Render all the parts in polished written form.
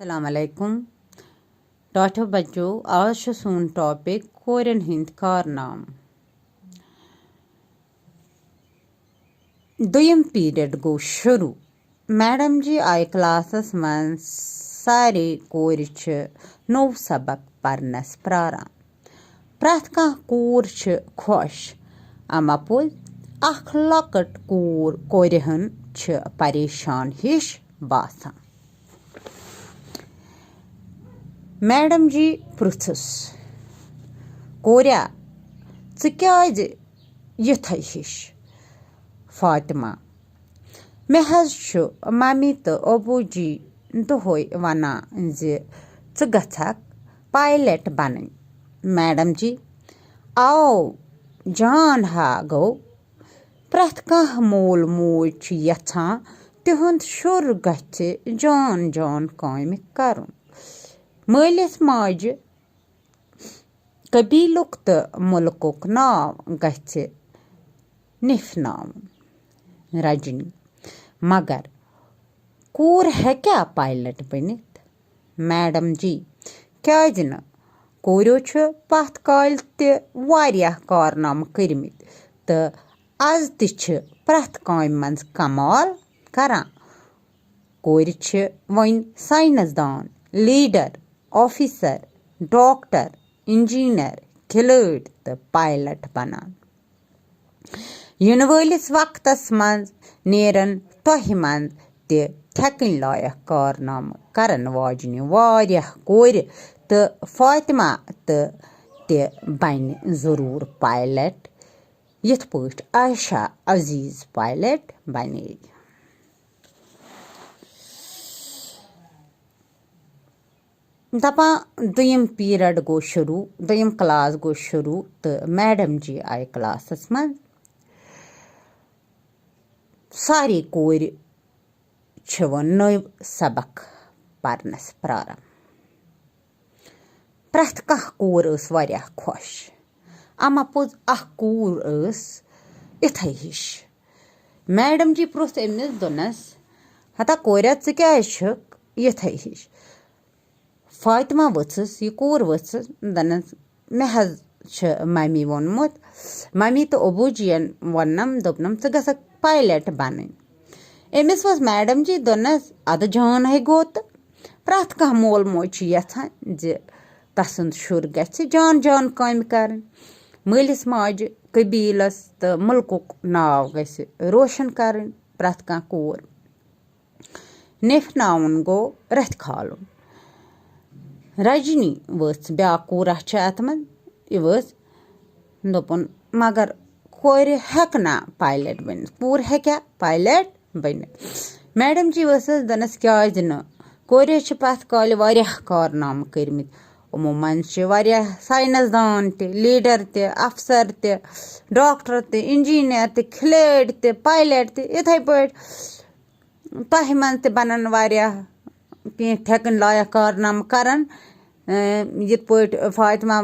अस्सलामुअलैकुम टॉठो बच्चों, आज सोन टॉपिक कोरियन हिंद कारनाम। दुयम पीरियड गो शुरू। मैडम जी आय क्लासस मन सारे कोर नो सबक परनस प्रारान। प्रथ कह कोर खुश अमा पोज अख लकट कोरहन परेशान हिश बासान। मैडम जी पृथुस कोरिया च क्याज यथै हिश। फातिमा मे हज मम्मी तो अबू जी दोहै वनान ज च गछक पायलट बनन। मैडम जी आओ जान हा गो। प्रथ कह मोल मोज यछान तिहुंद शुर गछ जान जान काम करन। मलिस माज कबीलुक तो मुल्कुक नाव गछ निफनावन। रजनी मगर कोर हेक्या पायलट बनित। मैडम जी क्याज न कोरियो पथ काल ते वारियाह कारनाम करमित तो आज ते प्रथ काम मंज कमाल करान। कोर वन साइंसदान, लीडर, ऑफिसर, डॉक्टर, इंजीनियर, खिलड़ तो पायलट बनान। इन वलिस वक्तस मंज नेरन तोह मंज ते ठेकन लायक कारनाम करन वाजन वारियाह कोर तो फातिमा तो ते बन जरूर पायलट यथ पट आयशा अजीज पायलट बने। दपा दुयम पीरियड गो शुरू, दुयम क्लास गो शुरू तो मैडम जी आय क्लासस मन सारी कोर वन नव सबक परनस प्रारंभ। प्रथ कह कोर वारियाह खुश अमा पोज अख कोर इथै हिश। मैडम जी प्रुथ अमिस दोनस हता कोरिया च क्याज छक इथै हिश। फातिमा वचस यह कोर वचस दनस मे हज मम्मी वोनमुत। मम्मी तो अबू जीन वनम दोपनम च गसक पायलट बनन। अमिस वस मैडम जी दोनस अद जान है गोत। प्रथ कह मोल मोज यछान ज तसुंद शुर गछ जान जान काम करन। मलिस माज कबीलस तो मुल्कुक नाव गछ रोशन करन। प्रथ कह कोर निफनावन गो रथ खालुन। रजनी वच ब्या कोरा अत मन यह वच दोपन मगर कोर हेक ना पायलट बन। कोर हेक्या पायलट बन। मैडम जी वसस दनस क्याज न कोरिया पथ काल वारियाह कारनाम करमित। उमो मन वारियाह साइंसदान ते, लीडर ते, अफसर ते, डॉक्टर ते, इंजीनियर ते, खिलड़ ते, पायलट ते इथै पट तह मन ते बनन वारियाह ठेकन लायक कारनाम करन। यथ पट फातिमा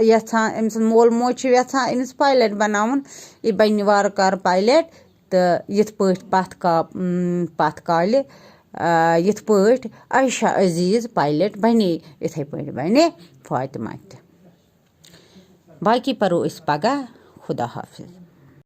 यछान अमिस मोल मोज यछान अमिस पायलट बनावन। यह बन वार कार पायलट तो यथ पट पथ काल यथ पट आयशा अजीज पायलट बने इथै पट बने फातिमा ते। बाकी परो इस पगह। खुदा हाफिज।